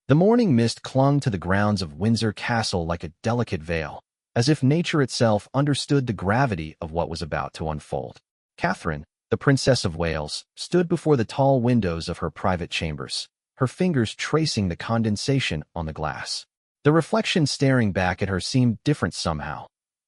The morning mist clung to the grounds of Windsor Castle like a delicate veil, as if nature itself understood the gravity of what was about to unfold. Catherine, the Princess of Wales, stood before the tall windows of her private chambers, her fingers tracing the condensation on the glass. The reflection staring back at her seemed different somehow,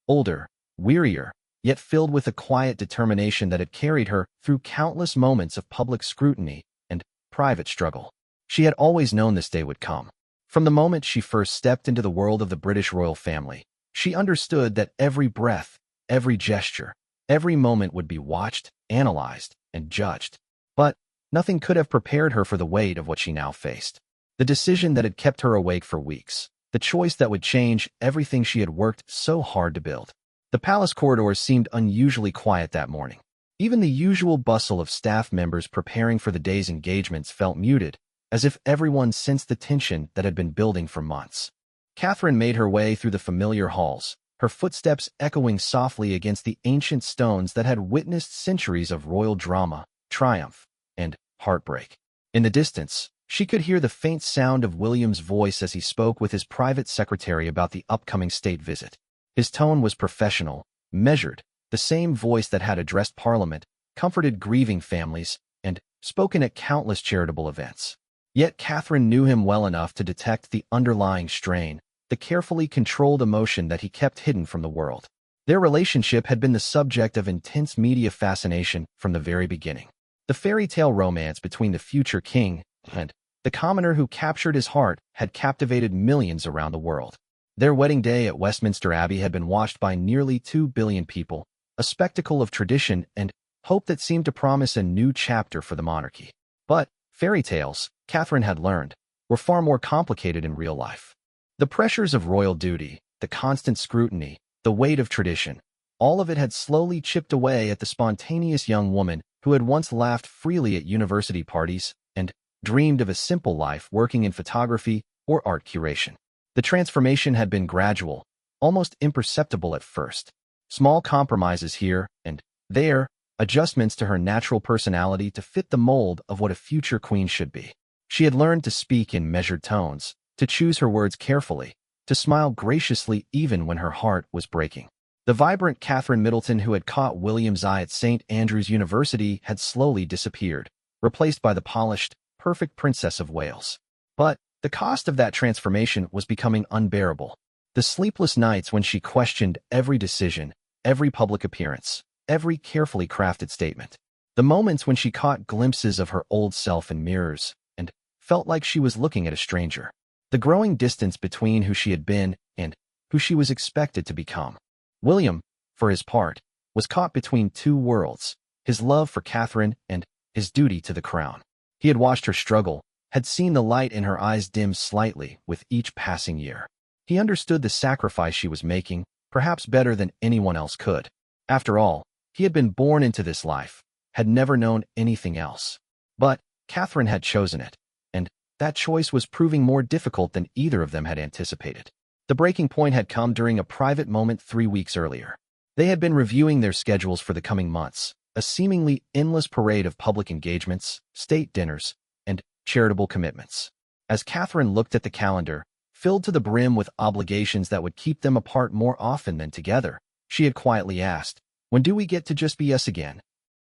older, wearier, yet filled with a quiet determination that had carried her through countless moments of public scrutiny and private struggle. She had always known this day would come. From the moment she first stepped into the world of the British royal family, she understood that every breath, every gesture, every moment would be watched, analyzed, and judged. But nothing could have prepared her for the weight of what she now faced. The decision that had kept her awake for weeks, the choice that would change everything she had worked so hard to build. The palace corridors seemed unusually quiet that morning. Even the usual bustle of staff members preparing for the day's engagements felt muted, as if everyone sensed the tension that had been building for months. Catherine made her way through the familiar halls, her footsteps echoing softly against the ancient stones that had witnessed centuries of royal drama, triumph, and heartbreak. In the distance, she could hear the faint sound of William's voice as he spoke with his private secretary about the upcoming state visit. His tone was professional, measured, the same voice that had addressed Parliament, comforted grieving families, and spoken at countless charitable events. Yet Catherine knew him well enough to detect the underlying strain, the carefully controlled emotion that he kept hidden from the world. Their relationship had been the subject of intense media fascination from the very beginning. The fairy tale romance between the future king and the commoner who captured his heart had captivated millions around the world. Their wedding day at Westminster Abbey had been watched by nearly 2 billion people, a spectacle of tradition and hope that seemed to promise a new chapter for the monarchy. But fairy tales, Catherine had learned, were far more complicated in real life. The pressures of royal duty, the constant scrutiny, the weight of tradition, all of it had slowly chipped away at the spontaneous young woman who had once laughed freely at university parties and dreamed of a simple life working in photography or art curation. The transformation had been gradual, almost imperceptible at first. Small compromises here and there, adjustments to her natural personality to fit the mold of what a future queen should be. She had learned to speak in measured tones, to choose her words carefully, to smile graciously even when her heart was breaking. The vibrant Catherine Middleton who had caught William's eye at St. Andrews University had slowly disappeared, replaced by the polished, perfect Princess of Wales. But the cost of that transformation was becoming unbearable. The sleepless nights when she questioned every decision, every public appearance, every carefully crafted statement. The moments when she caught glimpses of her old self in mirrors and felt like she was looking at a stranger. The growing distance between who she had been and who she was expected to become. William, for his part, was caught between two worlds, his love for Catherine and his duty to the crown. He had watched her struggle, had seen the light in her eyes dim slightly with each passing year. He understood the sacrifice she was making, perhaps better than anyone else could. After all, he had been born into this life, had never known anything else. But Catherine had chosen it, and that choice was proving more difficult than either of them had anticipated. The breaking point had come during a private moment 3 weeks earlier. They had been reviewing their schedules for the coming months, a seemingly endless parade of public engagements, state dinners, and charitable commitments. As Catherine looked at the calendar, filled to the brim with obligations that would keep them apart more often than together, she had quietly asked, "When do we get to just be us again?"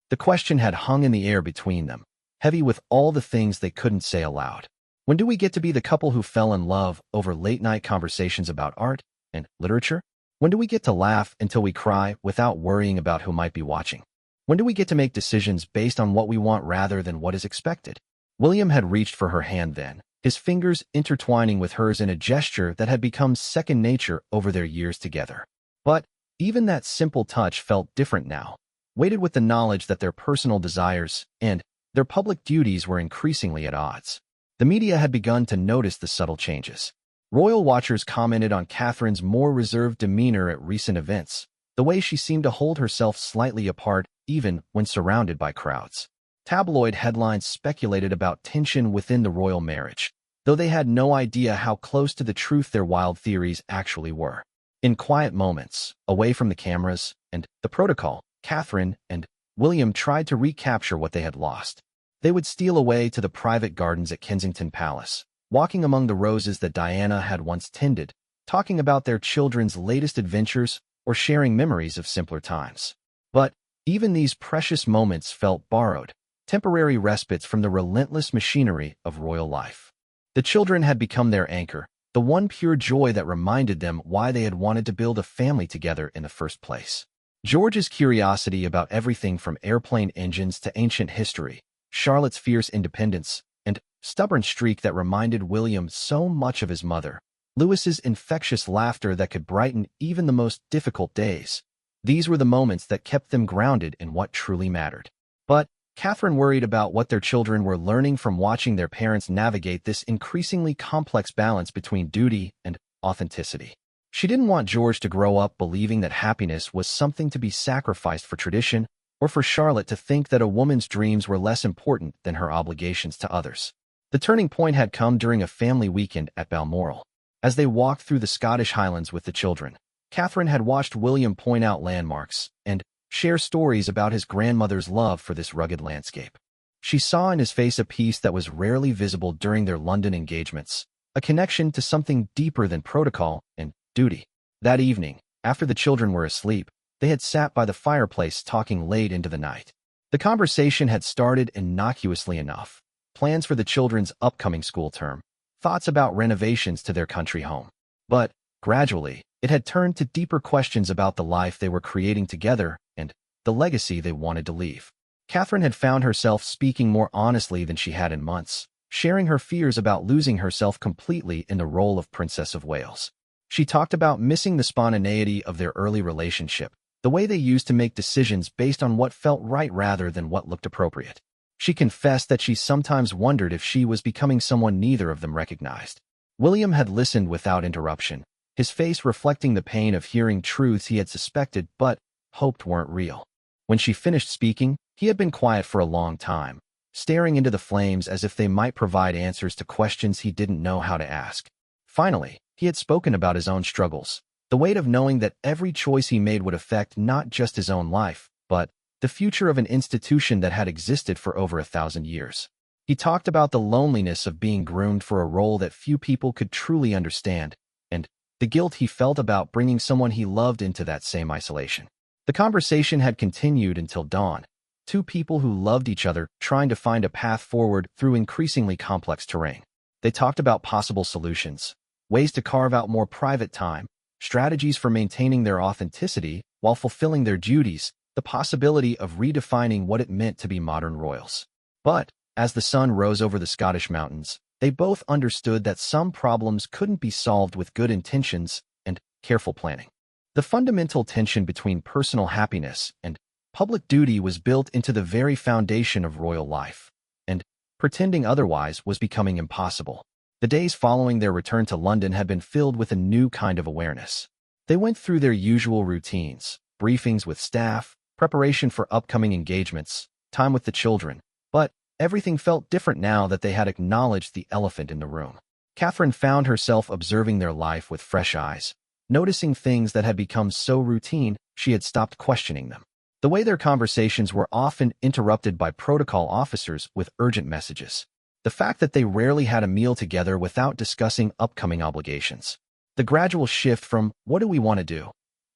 The question had hung in the air between them, heavy with all the things they couldn't say aloud. When do we get to be the couple who fell in love over late-night conversations about art and literature? When do we get to laugh until we cry without worrying about who might be watching? When do we get to make decisions based on what we want rather than what is expected? William had reached for her hand then, his fingers intertwining with hers in a gesture that had become second nature over their years together. But even that simple touch felt different now, weighted with the knowledge that their personal desires and their public duties were increasingly at odds. The media had begun to notice the subtle changes. Royal watchers commented on Catherine's more reserved demeanor at recent events, the way she seemed to hold herself slightly apart even when surrounded by crowds. Tabloid headlines speculated about tension within the royal marriage, though they had no idea how close to the truth their wild theories actually were. In quiet moments, away from the cameras and the protocol, Catherine and William tried to recapture what they had lost. They would steal away to the private gardens at Kensington Palace, walking among the roses that Diana had once tended, talking about their children's latest adventures or sharing memories of simpler times. But even these precious moments felt borrowed, temporary respites from the relentless machinery of royal life. The children had become their anchor, the one pure joy that reminded them why they had wanted to build a family together in the first place. George's curiosity about everything from airplane engines to ancient history, Charlotte's fierce independence, and stubborn streak that reminded William so much of his mother, Louis's infectious laughter that could brighten even the most difficult days. These were the moments that kept them grounded in what truly mattered. But Catherine worried about what their children were learning from watching their parents navigate this increasingly complex balance between duty and authenticity. She didn't want George to grow up believing that happiness was something to be sacrificed for tradition, or for Charlotte to think that a woman's dreams were less important than her obligations to others. The turning point had come during a family weekend at Balmoral. As they walked through the Scottish Highlands with the children, Catherine had watched William point out landmarks and share stories about his grandmother's love for this rugged landscape. She saw in his face a peace that was rarely visible during their London engagements, a connection to something deeper than protocol and duty. That evening, after the children were asleep, they had sat by the fireplace talking late into the night. The conversation had started innocuously enough: plans for the children's upcoming school term, thoughts about renovations to their country home. But, gradually, it had turned to deeper questions about the life they were creating together and the legacy they wanted to leave. Catherine had found herself speaking more honestly than she had in months, sharing her fears about losing herself completely in the role of Princess of Wales. She talked about missing the spontaneity of their early relationship, the way they used to make decisions based on what felt right rather than what looked appropriate. She confessed that she sometimes wondered if she was becoming someone neither of them recognized. William had listened without interruption, his face reflecting the pain of hearing truths he had suspected but hoped weren't real. When she finished speaking, he had been quiet for a long time, staring into the flames as if they might provide answers to questions he didn't know how to ask. Finally, he had spoken about his own struggles, the weight of knowing that every choice he made would affect not just his own life, but the future of an institution that had existed for over 1,000 years. He talked about the loneliness of being groomed for a role that few people could truly understand, and the guilt he felt about bringing someone he loved into that same isolation. The conversation had continued until dawn, two people who loved each other trying to find a path forward through increasingly complex terrain. They talked about possible solutions, ways to carve out more private time, strategies for maintaining their authenticity while fulfilling their duties, the possibility of redefining what it meant to be modern royals. But, as the sun rose over the Scottish mountains, they both understood that some problems couldn't be solved with good intentions and careful planning. The fundamental tension between personal happiness and public duty was built into the very foundation of royal life, and pretending otherwise was becoming impossible. The days following their return to London had been filled with a new kind of awareness. They went through their usual routines, briefings with staff, preparation for upcoming engagements, time with the children, but everything felt different now that they had acknowledged the elephant in the room. Catherine found herself observing their life with fresh eyes, noticing things that had become so routine she had stopped questioning them. The way their conversations were often interrupted by protocol officers with urgent messages. The fact that they rarely had a meal together without discussing upcoming obligations. The gradual shift from "what do we want to do"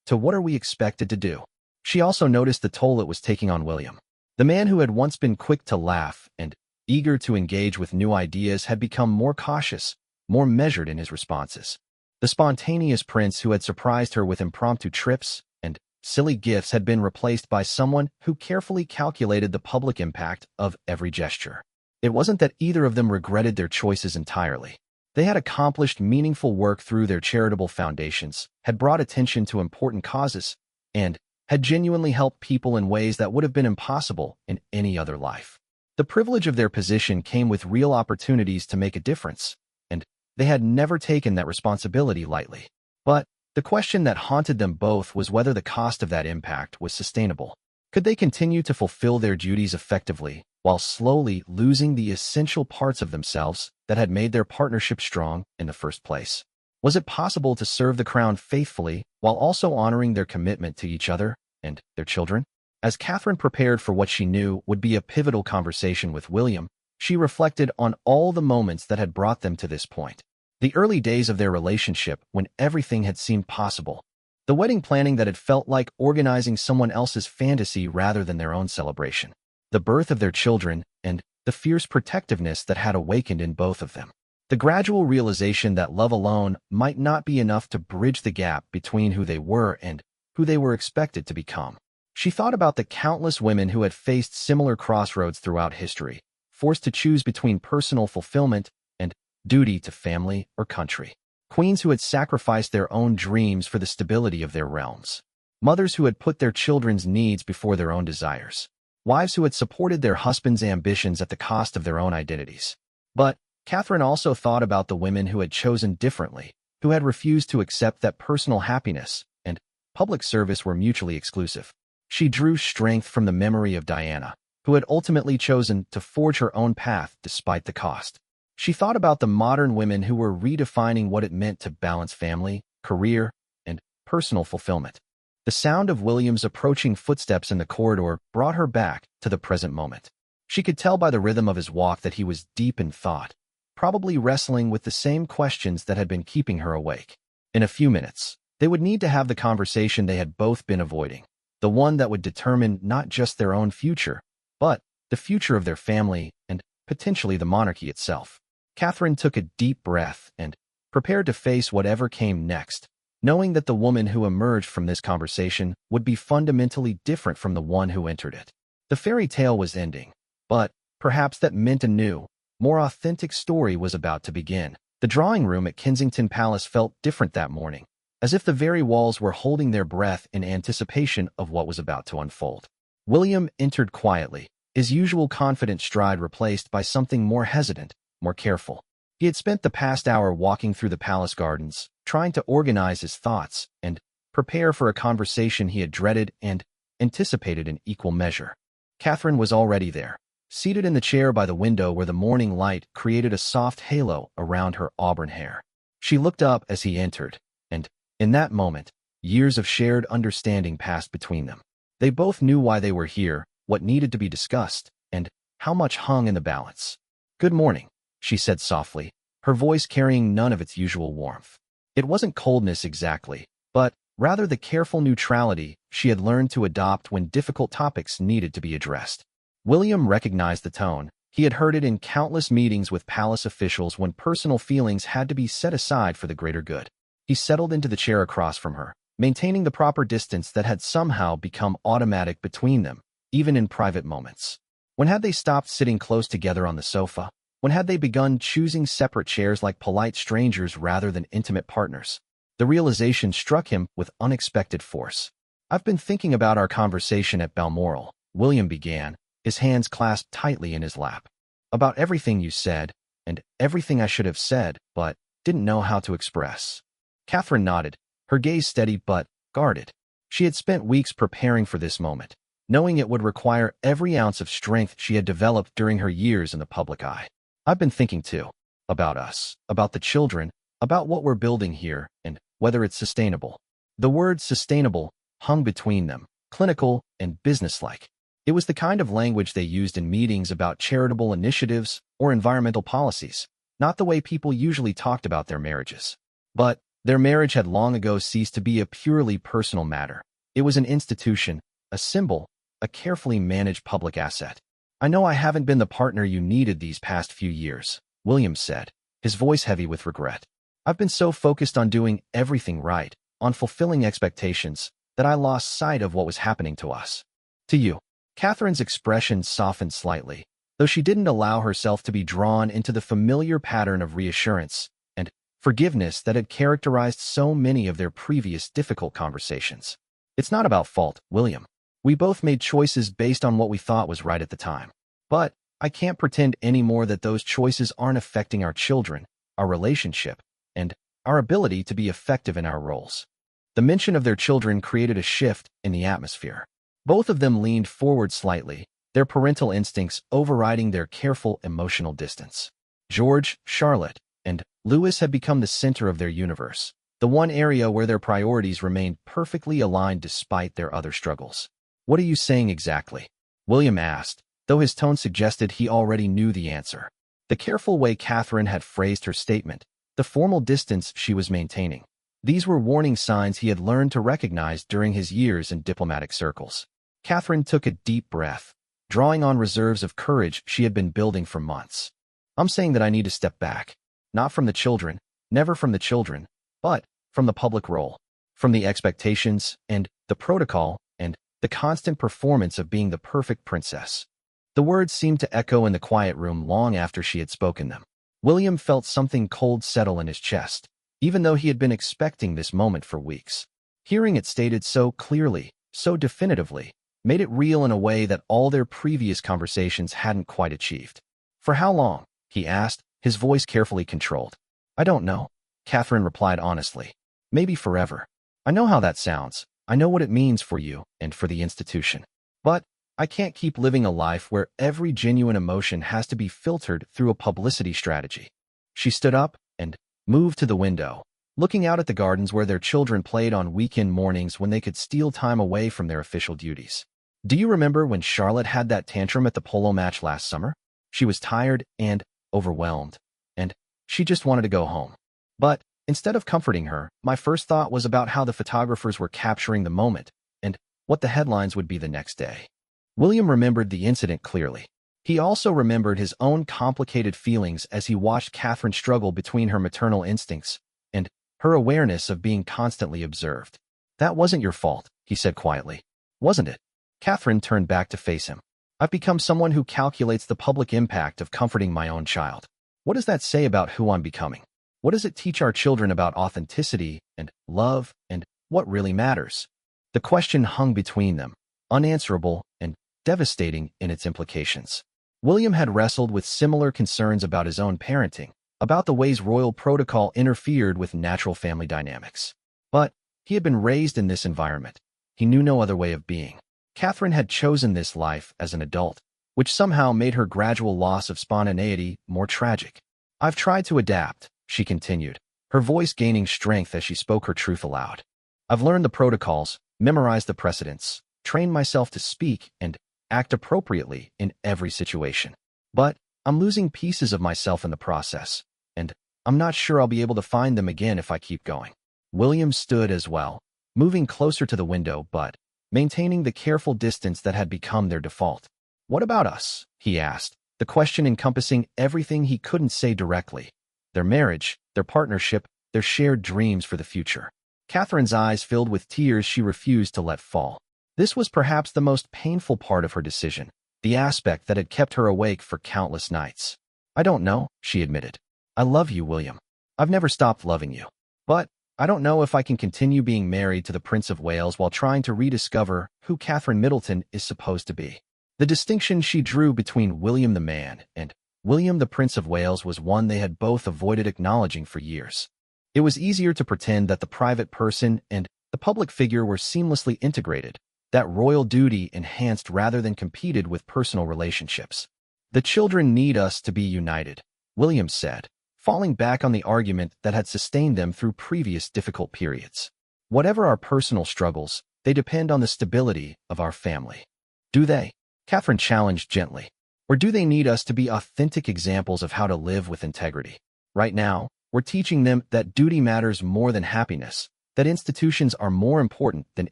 to "what are we expected to do." She also noticed the toll it was taking on William. The man who had once been quick to laugh and eager to engage with new ideas had become more cautious, more measured in his responses. The spontaneous prince who had surprised her with impromptu trips and silly gifts had been replaced by someone who carefully calculated the public impact of every gesture. It wasn't that either of them regretted their choices entirely. They had accomplished meaningful work through their charitable foundations, had brought attention to important causes, and had genuinely helped people in ways that would have been impossible in any other life. The privilege of their position came with real opportunities to make a difference, and they had never taken that responsibility lightly. But the question that haunted them both was whether the cost of that impact was sustainable. Could they continue to fulfill their duties effectively while slowly losing the essential parts of themselves that had made their partnership strong in the first place? Was it possible to serve the crown faithfully while also honoring their commitment to each other and their children? As Catherine prepared for what she knew would be a pivotal conversation with William, She reflected on all the moments that had brought them to this point. The early days of their relationship when everything had seemed possible. The wedding planning that had felt like organizing someone else's fantasy rather than their own celebration. The birth of their children and the fierce protectiveness that had awakened in both of them. The gradual realization that love alone might not be enough to bridge the gap between who they were and who they were expected to become. She thought about the countless women who had faced similar crossroads throughout history, forced to choose between personal fulfillment and duty to family or country. Queens who had sacrificed their own dreams for the stability of their realms. Mothers who had put their children's needs before their own desires. Wives who had supported their husbands' ambitions at the cost of their own identities. But Catherine also thought about the women who had chosen differently, who had refused to accept that personal happiness and public service were mutually exclusive. She drew strength from the memory of Diana, who had ultimately chosen to forge her own path despite the cost. She thought about the modern women who were redefining what it meant to balance family, career, and personal fulfillment. The sound of William's approaching footsteps in the corridor brought her back to the present moment. She could tell by the rhythm of his walk that he was deep in thought, probably wrestling with the same questions that had been keeping her awake. In a few minutes, they would need to have the conversation they had both been avoiding, the one that would determine not just their own future, but the future of their family and potentially the monarchy itself. Catherine took a deep breath and prepared to face whatever came next, knowing that the woman who emerged from this conversation would be fundamentally different from the one who entered it. The fairy tale was ending, but perhaps that meant a new, more authentic story was about to begin. The drawing room at Kensington Palace felt different that morning, as if the very walls were holding their breath in anticipation of what was about to unfold. William entered quietly, his usual confident stride replaced by something more hesitant, more careful. He had spent the past hour walking through the palace gardens, trying to organize his thoughts and prepare for a conversation he had dreaded and anticipated in equal measure. Catherine was already there, seated in the chair by the window where the morning light created a soft halo around her auburn hair. She looked up as he entered, and, in that moment, years of shared understanding passed between them. They both knew why they were here, what needed to be discussed, and how much hung in the balance. "Good morning," she said softly, her voice carrying none of its usual warmth. It wasn't coldness exactly, but rather the careful neutrality she had learned to adopt when difficult topics needed to be addressed. William recognized the tone. He had heard it in countless meetings with palace officials when personal feelings had to be set aside for the greater good. He settled into the chair across from her, maintaining the proper distance that had somehow become automatic between them, even in private moments. When had they stopped sitting close together on the sofa? When had they begun choosing separate chairs like polite strangers rather than intimate partners? The realization struck him with unexpected force. "I've been thinking about our conversation at Balmoral," William began, his hands clasped tightly in his lap. "About everything you said, and everything I should have said, but didn't know how to express." Catherine nodded, her gaze steady but guarded. She had spent weeks preparing for this moment, knowing it would require every ounce of strength she had developed during her years in the public eye. "I've been thinking too. About us, about the children, about what we're building here, and whether it's sustainable." The word sustainable hung between them, clinical and businesslike. It was the kind of language they used in meetings about charitable initiatives or environmental policies, not the way people usually talked about their marriages. But their marriage had long ago ceased to be a purely personal matter. It was an institution, a symbol, a carefully managed public asset. "I know I haven't been the partner you needed these past few years," William said, his voice heavy with regret. "I've been so focused on doing everything right, on fulfilling expectations, that I lost sight of what was happening to us." "To you." Catherine's expression softened slightly, though she didn't allow herself to be drawn into the familiar pattern of reassurance and forgiveness that had characterized so many of their previous difficult conversations. "It's not about fault, William. We both made choices based on what we thought was right at the time. But I can't pretend anymore that those choices aren't affecting our children, our relationship, and our ability to be effective in our roles." The mention of their children created a shift in the atmosphere. Both of them leaned forward slightly, their parental instincts overriding their careful emotional distance. George, Charlotte, and Louis had become the center of their universe, the one area where their priorities remained perfectly aligned despite their other struggles. "What are you saying exactly?" William asked, though his tone suggested he already knew the answer. The careful way Catherine had phrased her statement, the formal distance she was maintaining, these were warning signs he had learned to recognize during his years in diplomatic circles. Catherine took a deep breath, drawing on reserves of courage she had been building for months. I'm saying that I need to step back. Not from the children, never from the children, but from the public role, from the expectations and the protocol and the constant performance of being the perfect princess. The words seemed to echo in the quiet room long after she had spoken them. William felt something cold settle in his chest, even though he had been expecting this moment for weeks. Hearing it stated so clearly, so definitively, made it real in a way that all their previous conversations hadn't quite achieved. For how long? He asked, his voice carefully controlled. I don't know, Catherine replied honestly. Maybe forever. I know how that sounds. I know what it means for you and for the institution. But I can't keep living a life where every genuine emotion has to be filtered through a publicity strategy. She stood up and moved to the window, looking out at the gardens where their children played on weekend mornings when they could steal time away from their official duties. Do you remember when Charlotte had that tantrum at the polo match last summer? She was tired and overwhelmed, and she just wanted to go home. But instead of comforting her, my first thought was about how the photographers were capturing the moment and what the headlines would be the next day. William remembered the incident clearly. He also remembered his own complicated feelings as he watched Catherine struggle between her maternal instincts and her awareness of being constantly observed. That wasn't your fault, he said quietly. Wasn't it? Catherine turned back to face him. I've become someone who calculates the public impact of comforting my own child. What does that say about who I'm becoming? What does it teach our children about authenticity and love and what really matters? The question hung between them, unanswerable and devastating in its implications. William had wrestled with similar concerns about his own parenting, about the ways royal protocol interfered with natural family dynamics. But he had been raised in this environment. He knew no other way of being. Catherine had chosen this life as an adult, which somehow made her gradual loss of spontaneity more tragic. I've tried to adapt, she continued, her voice gaining strength as she spoke her truth aloud. I've learned the protocols, memorized the precedents, trained myself to speak and act appropriately in every situation. But I'm losing pieces of myself in the process, and I'm not sure I'll be able to find them again if I keep going. William stood as well, moving closer to the window but maintaining the careful distance that had become their default. What about us? He asked, the question encompassing everything he couldn't say directly. Their marriage, their partnership, their shared dreams for the future. Catherine's eyes filled with tears she refused to let fall. This was perhaps the most painful part of her decision, the aspect that had kept her awake for countless nights. I don't know, she admitted. I love you, William. I've never stopped loving you. But I don't know if I can continue being married to the Prince of Wales while trying to rediscover who Catherine Middleton is supposed to be. The distinction she drew between William the man and William the Prince of Wales was one they had both avoided acknowledging for years. It was easier to pretend that the private person and the public figure were seamlessly integrated, that royal duty enhanced rather than competed with personal relationships. The children need us to be united, William said, falling back on the argument that had sustained them through previous difficult periods. Whatever our personal struggles, they depend on the stability of our family. Do they? Catherine challenged gently. Or do they need us to be authentic examples of how to live with integrity? Right now, we're teaching them that duty matters more than happiness, that institutions are more important than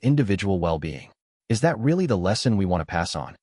individual well-being. Is that really the lesson we want to pass on?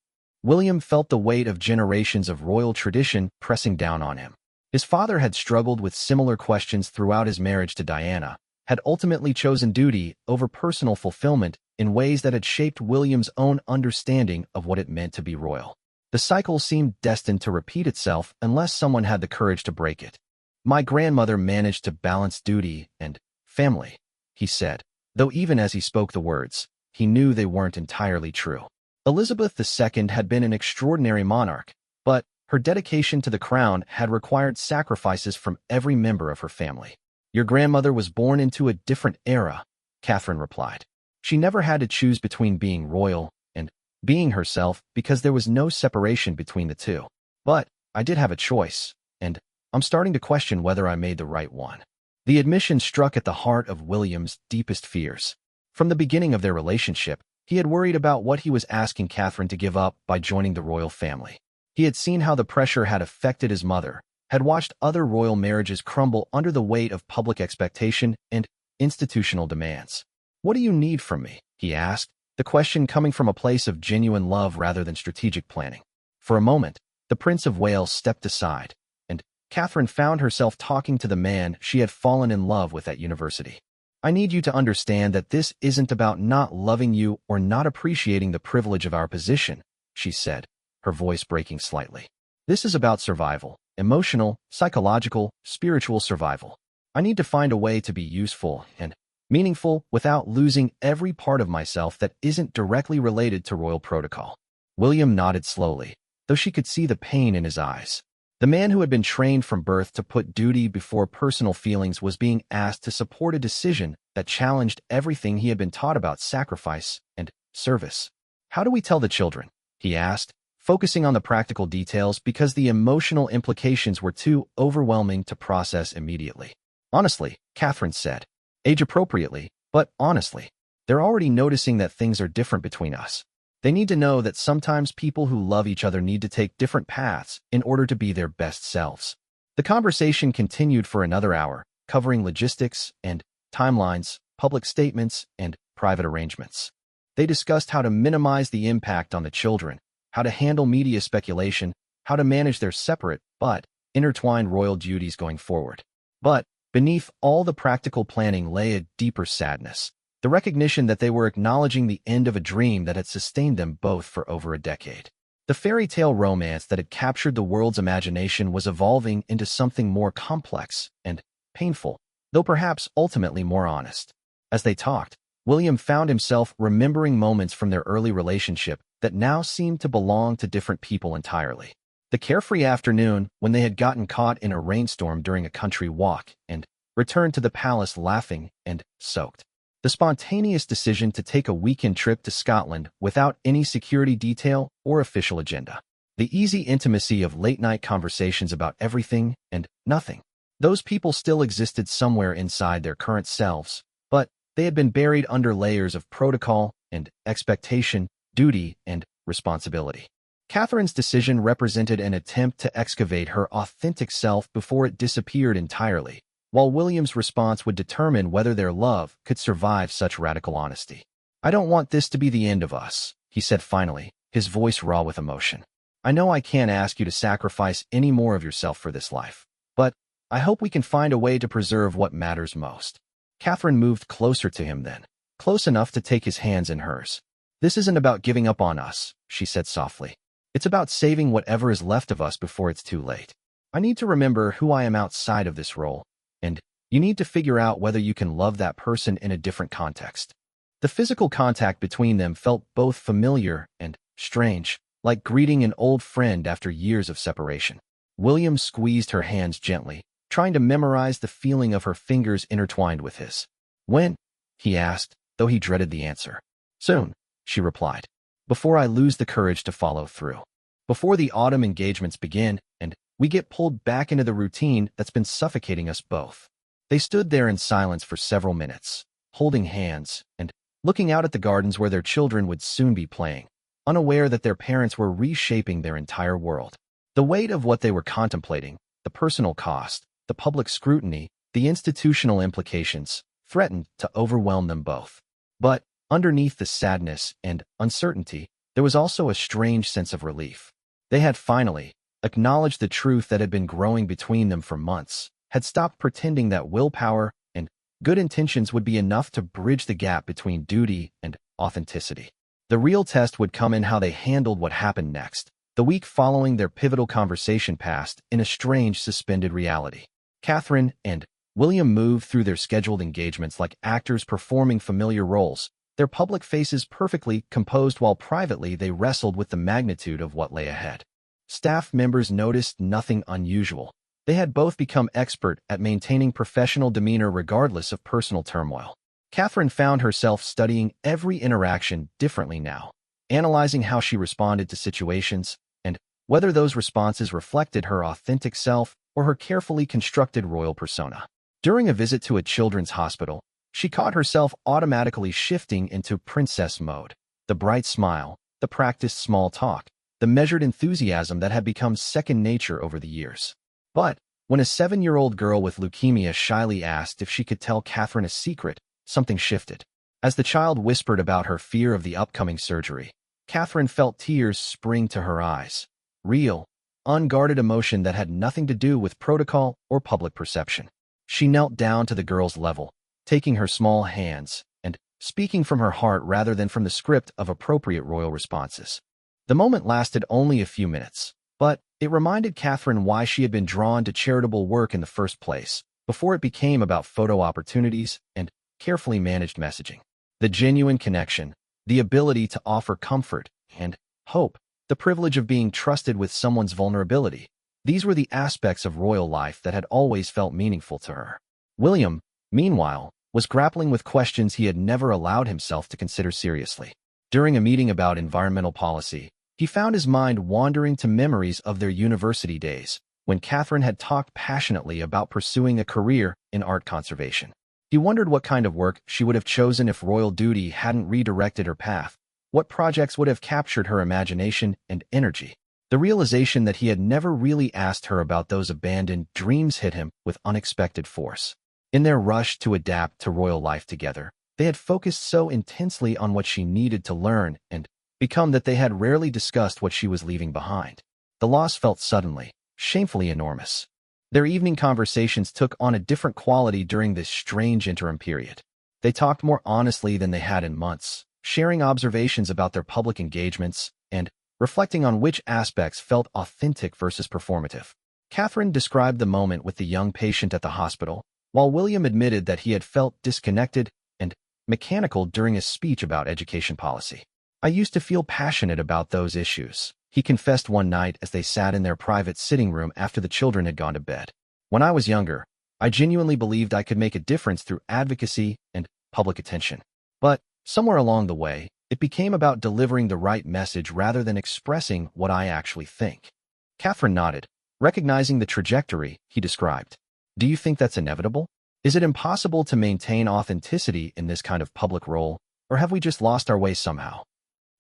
William felt the weight of generations of royal tradition pressing down on him. His father had struggled with similar questions throughout his marriage to Diana, had ultimately chosen duty over personal fulfillment in ways that had shaped William's own understanding of what it meant to be royal. The cycle seemed destined to repeat itself unless someone had the courage to break it. My grandmother managed to balance duty and family, he said, though even as he spoke the words, he knew they weren't entirely true. Elizabeth II had been an extraordinary monarch, but her dedication to the crown had required sacrifices from every member of her family. Your grandmother was born into a different era, Catherine replied. She never had to choose between being royal and being herself because there was no separation between the two. But I did have a choice, and I'm starting to question whether I made the right one. The admission struck at the heart of William's deepest fears. From the beginning of their relationship, He had worried about what he was asking Catherine to give up by joining the royal family. He had seen how the pressure had affected his mother, had watched other royal marriages crumble under the weight of public expectation and institutional demands. "What do you need from me?" he asked, the question coming from a place of genuine love rather than strategic planning. For a moment, the Prince of Wales stepped aside, and Catherine found herself talking to the man she had fallen in love with at university. "I need you to understand that this isn't about not loving you or not appreciating the privilege of our position," she said, her voice breaking slightly. "This is about survival, emotional, psychological, spiritual survival. I need to find a way to be useful and meaningful without losing every part of myself that isn't directly related to royal protocol." William nodded slowly, though she could see the pain in his eyes. The man who had been trained from birth to put duty before personal feelings was being asked to support a decision that challenged everything he had been taught about sacrifice and service. "How do we tell the children?" he asked, focusing on the practical details because the emotional implications were too overwhelming to process immediately. "Honestly," Catherine said. "Age appropriately, but honestly. They're already noticing that things are different between us. They need to know that sometimes people who love each other need to take different paths in order to be their best selves." The conversation continued for another hour, covering logistics and timelines, public statements, and private arrangements. They discussed how to minimize the impact on the children, how to handle media speculation, how to manage their separate but intertwined royal duties going forward. But beneath all the practical planning lay a deeper sadness, the recognition that they were acknowledging the end of a dream that had sustained them both for over a decade. The fairy tale romance that had captured the world's imagination was evolving into something more complex and painful, though perhaps ultimately more honest. As they talked, William found himself remembering moments from their early relationship that now seemed to belong to different people entirely. The carefree afternoon when they had gotten caught in a rainstorm during a country walk and returned to the palace laughing and soaked. The spontaneous decision to take a weekend trip to Scotland without any security detail or official agenda. The easy intimacy of late-night conversations about everything and nothing. Those people still existed somewhere inside their current selves, but they had been buried under layers of protocol and expectation, duty and responsibility. Catherine's decision represented an attempt to excavate her authentic self before it disappeared entirely, while William's response would determine whether their love could survive such radical honesty. "I don't want this to be the end of us," he said finally, his voice raw with emotion. "I know I can't ask you to sacrifice any more of yourself for this life, but I hope we can find a way to preserve what matters most." Catherine moved closer to him then, close enough to take his hands in hers. "This isn't about giving up on us," she said softly. "It's about saving whatever is left of us before it's too late. I need to remember who I am outside of this role, and you need to figure out whether you can love that person in a different context." The physical contact between them felt both familiar and strange, like greeting an old friend after years of separation. William squeezed her hands gently, trying to memorize the feeling of her fingers intertwined with his. "When?" he asked, though he dreaded the answer. "Soon," she replied. "Before I lose the courage to follow through. Before the autumn engagements begin and we get pulled back into the routine that's been suffocating us both." They stood there in silence for several minutes, holding hands and looking out at the gardens where their children would soon be playing, unaware that their parents were reshaping their entire world. The weight of what they were contemplating, the personal cost, the public scrutiny, the institutional implications, threatened to overwhelm them both. But underneath the sadness and uncertainty, there was also a strange sense of relief. They had finally acknowledged the truth that had been growing between them for months, had stopped pretending that willpower and good intentions would be enough to bridge the gap between duty and authenticity. The real test would come in how they handled what happened next. The week following their pivotal conversation passed in a strange suspended reality. Catherine and William moved through their scheduled engagements like actors performing familiar roles, their public faces perfectly composed while privately they wrestled with the magnitude of what lay ahead. Staff members noticed nothing unusual. They had both become expert at maintaining professional demeanor regardless of personal turmoil. Catherine found herself studying every interaction differently now, analyzing how she responded to situations and whether those responses reflected her authentic self or her carefully constructed royal persona. During a visit to a children's hospital, she caught herself automatically shifting into princess mode. the bright smile, the practiced small talk, the measured enthusiasm that had become second nature over the years. But when a 7-year-old girl with leukemia shyly asked if she could tell Catherine a secret, something shifted. As the child whispered about her fear of the upcoming surgery, Catherine felt tears spring to her eyes. Real, unguarded emotion that had nothing to do with protocol or public perception. She knelt down to the girl's level, taking her small hands and speaking from her heart rather than from the script of appropriate royal responses. The moment lasted only a few minutes, but it reminded Catherine why she had been drawn to charitable work in the first place, before it became about photo opportunities and carefully managed messaging. The genuine connection, the ability to offer comfort and hope, the privilege of being trusted with someone's vulnerability. These were the aspects of royal life that had always felt meaningful to her. William, meanwhile, was grappling with questions he had never allowed himself to consider seriously. During a meeting about environmental policy, he found his mind wandering to memories of their university days, when Catherine had talked passionately about pursuing a career in art conservation. He wondered what kind of work she would have chosen if royal duty hadn't redirected her path, what projects would have captured her imagination and energy. The realization that he had never really asked her about those abandoned dreams hit him with unexpected force. In their rush to adapt to royal life together, they had focused so intensely on what she needed to learn and become that they had rarely discussed what she was leaving behind. The loss felt suddenly, shamefully enormous. Their evening conversations took on a different quality during this strange interim period. They talked more honestly than they had in months, sharing observations about their public engagements and reflecting on which aspects felt authentic versus performative. Catherine described the moment with the young patient at the hospital, while William admitted that he had felt disconnected and mechanical during a speech about education policy. "I used to feel passionate about those issues," he confessed one night as they sat in their private sitting room after the children had gone to bed. "When I was younger, I genuinely believed I could make a difference through advocacy and public attention. But somewhere along the way, it became about delivering the right message rather than expressing what I actually think." Catherine nodded, recognizing the trajectory he described. "Do you think that's inevitable? Is it impossible to maintain authenticity in this kind of public role, or have we just lost our way somehow?"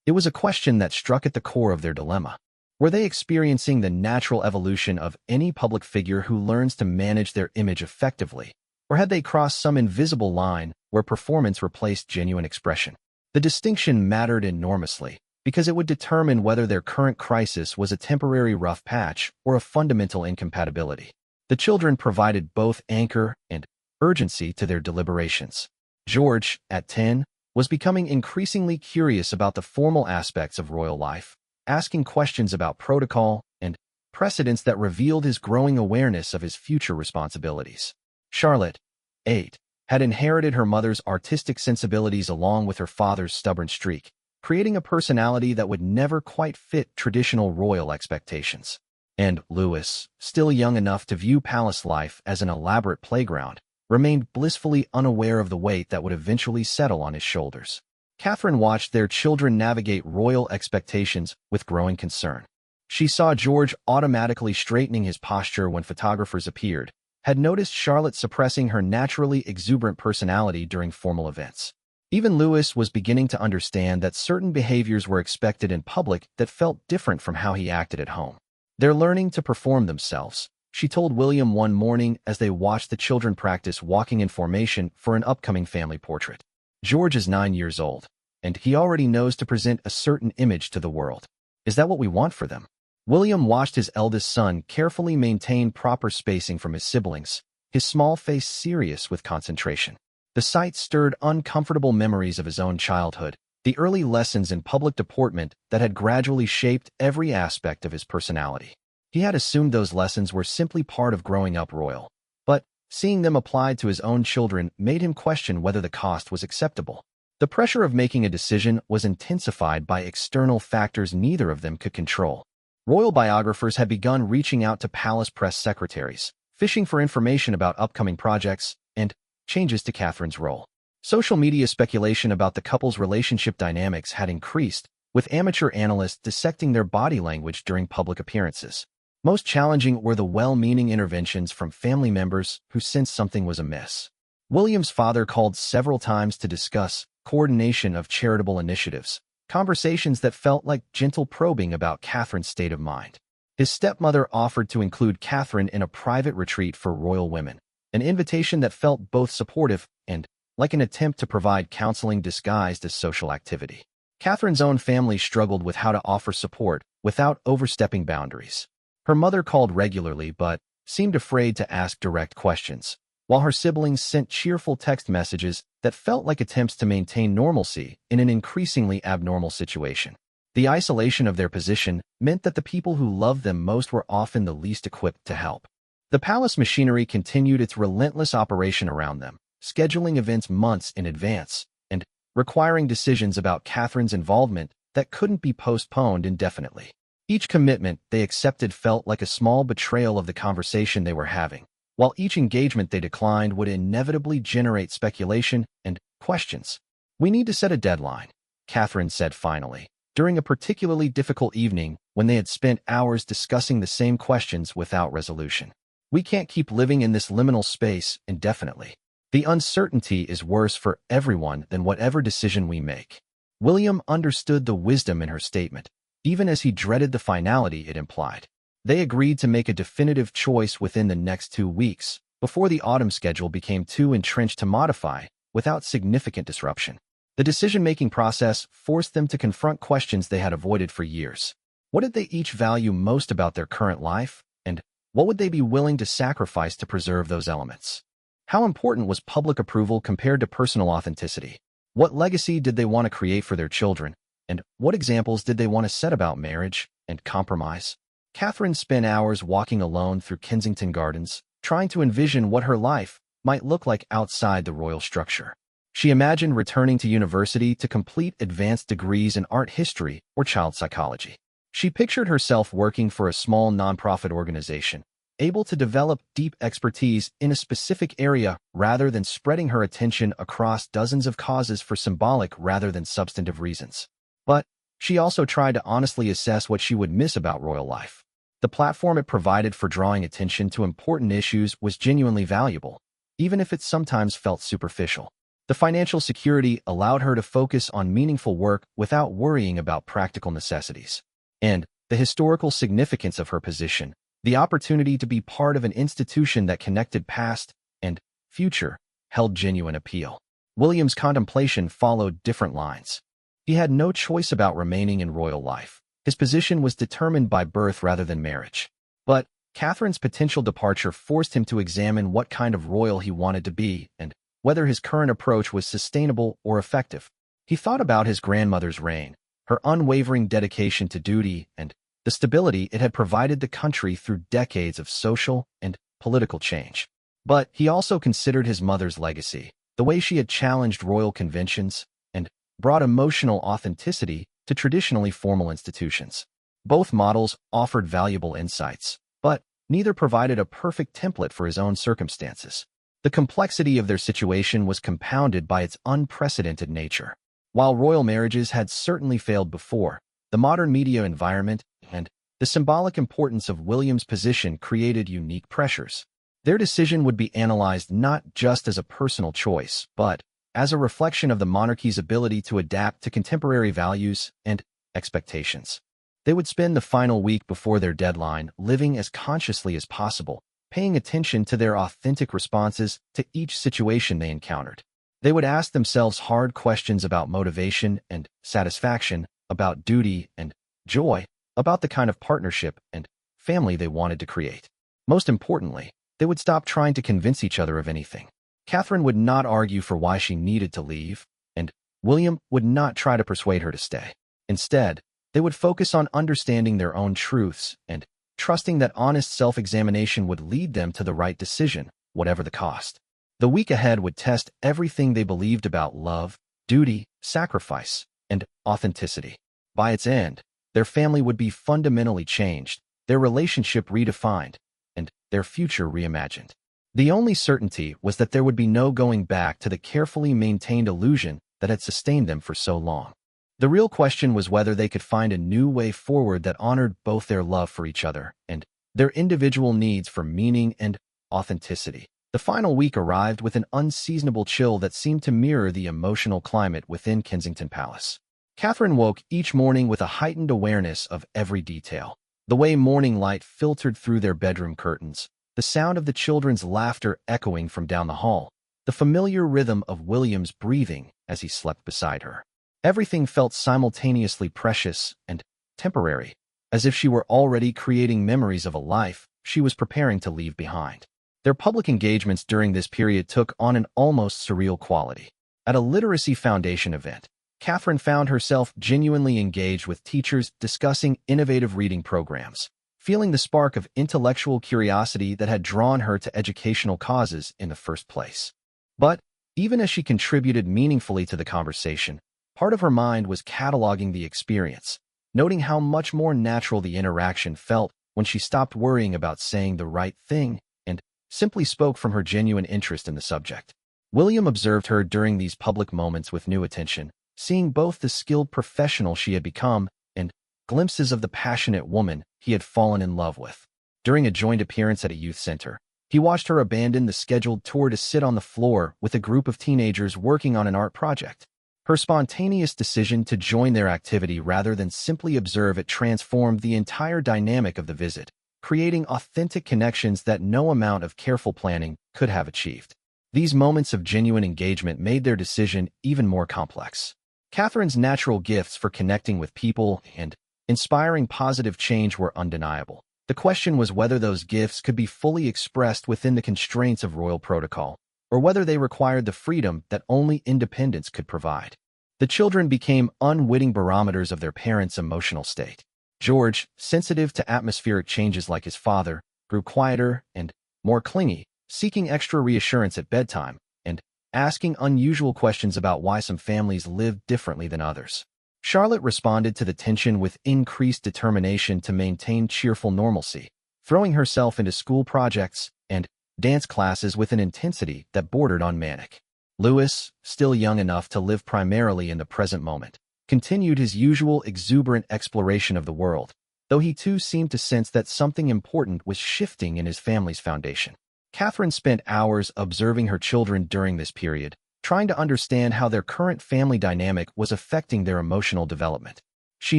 It was a question that struck at the core of their dilemma. Were they experiencing the natural evolution of any public figure who learns to manage their image effectively, or had they crossed some invisible line where performance replaced genuine expression? The distinction mattered enormously, because it would determine whether their current crisis was a temporary rough patch or a fundamental incompatibility. The children provided both anchor and urgency to their deliberations. George, at 10, was becoming increasingly curious about the formal aspects of royal life, asking questions about protocol and precedents that revealed his growing awareness of his future responsibilities. Charlotte, 8, had inherited her mother's artistic sensibilities along with her father's stubborn streak, creating a personality that would never quite fit traditional royal expectations. And Louis, still young enough to view palace life as an elaborate playground, remained blissfully unaware of the weight that would eventually settle on his shoulders. Catherine watched their children navigate royal expectations with growing concern. She saw George automatically straightening his posture when photographers appeared, had noticed Charlotte suppressing her naturally exuberant personality during formal events. Even Louis was beginning to understand that certain behaviors were expected in public that felt different from how he acted at home. "They're learning to perform themselves," she told William one morning as they watched the children practice walking in formation for an upcoming family portrait. "George is 9 years old, and he already knows to present a certain image to the world. Is that what we want for them?" William watched his eldest son carefully maintain proper spacing from his siblings, his small face serious with concentration. The sight stirred uncomfortable memories of his own childhood, the early lessons in public deportment that had gradually shaped every aspect of his personality. He had assumed those lessons were simply part of growing up royal, but seeing them applied to his own children made him question whether the cost was acceptable. The pressure of making a decision was intensified by external factors neither of them could control. Royal biographers had begun reaching out to palace press secretaries, fishing for information about upcoming projects and changes to Catherine's role. Social media speculation about the couple's relationship dynamics had increased, with amateur analysts dissecting their body language during public appearances. Most challenging were the well-meaning interventions from family members who sensed something was amiss. William's father called several times to discuss coordination of charitable initiatives, conversations that felt like gentle probing about Catherine's state of mind. His stepmother offered to include Catherine in a private retreat for royal women, an invitation that felt both supportive and like an attempt to provide counseling disguised as social activity. Catherine's own family struggled with how to offer support without overstepping boundaries. Her mother called regularly but seemed afraid to ask direct questions, while her siblings sent cheerful text messages that felt like attempts to maintain normalcy in an increasingly abnormal situation. The isolation of their position meant that the people who loved them most were often the least equipped to help. The palace machinery continued its relentless operation around them, scheduling events months in advance and requiring decisions about Catherine's involvement that couldn't be postponed indefinitely. Each commitment they accepted felt like a small betrayal of the conversation they were having, while each engagement they declined would inevitably generate speculation and questions. "We need to set a deadline," Catherine said finally, during a particularly difficult evening when they had spent hours discussing the same questions without resolution. "We can't keep living in this liminal space indefinitely. The uncertainty is worse for everyone than whatever decision we make." William understood the wisdom in her statement, even as he dreaded the finality it implied. They agreed to make a definitive choice within the next 2 weeks, before the autumn schedule became too entrenched to modify without significant disruption. The decision-making process forced them to confront questions they had avoided for years. What did they each value most about their current life, and what would they be willing to sacrifice to preserve those elements? How important was public approval compared to personal authenticity? What legacy did they want to create for their children, and what examples did they want to set about marriage and compromise? Catherine spent hours walking alone through Kensington Gardens, trying to envision what her life might look like outside the royal structure. She imagined returning to university to complete advanced degrees in art history or child psychology. She pictured herself working for a small nonprofit organization, able to develop deep expertise in a specific area rather than spreading her attention across dozens of causes for symbolic rather than substantive reasons. But she also tried to honestly assess what she would miss about royal life. The platform it provided for drawing attention to important issues was genuinely valuable, even if it sometimes felt superficial. The financial security allowed her to focus on meaningful work without worrying about practical necessities. And the historical significance of her position, the opportunity to be part of an institution that connected past and future, held genuine appeal. William's contemplation followed different lines. He had no choice about remaining in royal life. His position was determined by birth rather than marriage. But Catherine's potential departure forced him to examine what kind of royal he wanted to be and whether his current approach was sustainable or effective. He thought about his grandmother's reign, her unwavering dedication to duty, and the stability it had provided the country through decades of social and political change. But he also considered his mother's legacy, the way she had challenged royal conventions and brought emotional authenticity to traditionally formal institutions. Both models offered valuable insights, but neither provided a perfect template for his own circumstances. The complexity of their situation was compounded by its unprecedented nature. While royal marriages had certainly failed before, the modern media environment and the symbolic importance of William's position created unique pressures. Their decision would be analyzed not just as a personal choice, but as a reflection of the monarchy's ability to adapt to contemporary values and expectations. They would spend the final week before their deadline living as consciously as possible, paying attention to their authentic responses to each situation they encountered. They would ask themselves hard questions about motivation and satisfaction, about duty and joy, about the kind of partnership and family they wanted to create. Most importantly, they would stop trying to convince each other of anything. Catherine would not argue for why she needed to leave, and William would not try to persuade her to stay. Instead, they would focus on understanding their own truths and trusting that honest self-examination would lead them to the right decision, whatever the cost. The week ahead would test everything they believed about love, duty, sacrifice, and authenticity. By its end, their family would be fundamentally changed, their relationship redefined, and their future reimagined. The only certainty was that there would be no going back to the carefully maintained illusion that had sustained them for so long. The real question was whether they could find a new way forward that honored both their love for each other and their individual needs for meaning and authenticity. The final week arrived with an unseasonable chill that seemed to mirror the emotional climate within Kensington Palace. Catherine woke each morning with a heightened awareness of every detail. The way morning light filtered through their bedroom curtains, the sound of the children's laughter echoing from down the hall, the familiar rhythm of William's breathing as he slept beside her. Everything felt simultaneously precious and temporary, as if she were already creating memories of a life she was preparing to leave behind. Their public engagements during this period took on an almost surreal quality. At a Literacy Foundation event, Catherine found herself genuinely engaged with teachers discussing innovative reading programs, feeling the spark of intellectual curiosity that had drawn her to educational causes in the first place. But even as she contributed meaningfully to the conversation, part of her mind was cataloging the experience, noting how much more natural the interaction felt when she stopped worrying about saying the right thing and simply spoke from her genuine interest in the subject. William observed her during these public moments with new attention, seeing both the skilled professional she had become and glimpses of the passionate woman he had fallen in love with. During a joint appearance at a youth center, he watched her abandon the scheduled tour to sit on the floor with a group of teenagers working on an art project. Her spontaneous decision to join their activity rather than simply observe it transformed the entire dynamic of the visit, creating authentic connections that no amount of careful planning could have achieved. These moments of genuine engagement made their decision even more complex. Catherine's natural gifts for connecting with people and inspiring positive change were undeniable. The question was whether those gifts could be fully expressed within the constraints of royal protocol, or whether they required the freedom that only independence could provide. The children became unwitting barometers of their parents' emotional state. George, sensitive to atmospheric changes like his father, grew quieter and more clingy, seeking extra reassurance at bedtime, and asking unusual questions about why some families lived differently than others. Charlotte responded to the tension with increased determination to maintain cheerful normalcy, throwing herself into school projects and dance classes with an intensity that bordered on manic. Louis, still young enough to live primarily in the present moment, continued his usual exuberant exploration of the world, though he too seemed to sense that something important was shifting in his family's foundation. Catherine spent hours observing her children during this period, trying to understand how their current family dynamic was affecting their emotional development. She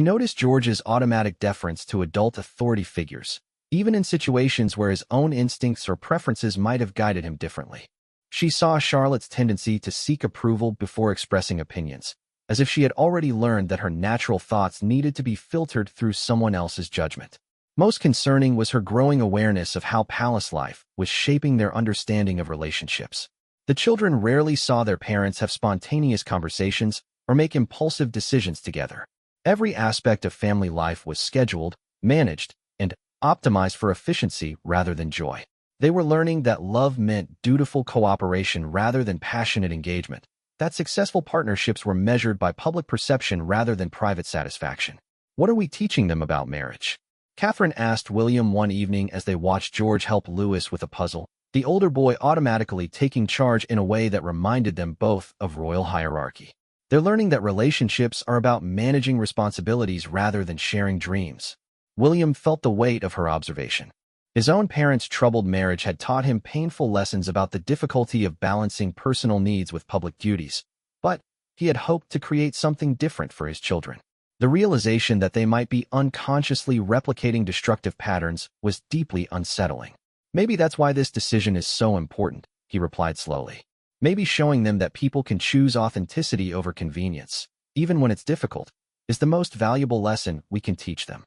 noticed George's automatic deference to adult authority figures, even in situations where his own instincts or preferences might have guided him differently. She saw Charlotte's tendency to seek approval before expressing opinions, as if she had already learned that her natural thoughts needed to be filtered through someone else's judgment. Most concerning was her growing awareness of how palace life was shaping their understanding of relationships. The children rarely saw their parents have spontaneous conversations or make impulsive decisions together. Every aspect of family life was scheduled, managed, and optimized for efficiency rather than joy. They were learning that love meant dutiful cooperation rather than passionate engagement, that successful partnerships were measured by public perception rather than private satisfaction. What are we teaching them about marriage? Catherine asked William one evening as they watched George help Louis with a puzzle, the older boy automatically taking charge in a way that reminded them both of royal hierarchy. They're learning that relationships are about managing responsibilities rather than sharing dreams. William felt the weight of her observation. His own parents' troubled marriage had taught him painful lessons about the difficulty of balancing personal needs with public duties, but he had hoped to create something different for his children. The realization that they might be unconsciously replicating destructive patterns was deeply unsettling. Maybe that's why this decision is so important, he replied slowly. Maybe showing them that people can choose authenticity over convenience, even when it's difficult, is the most valuable lesson we can teach them.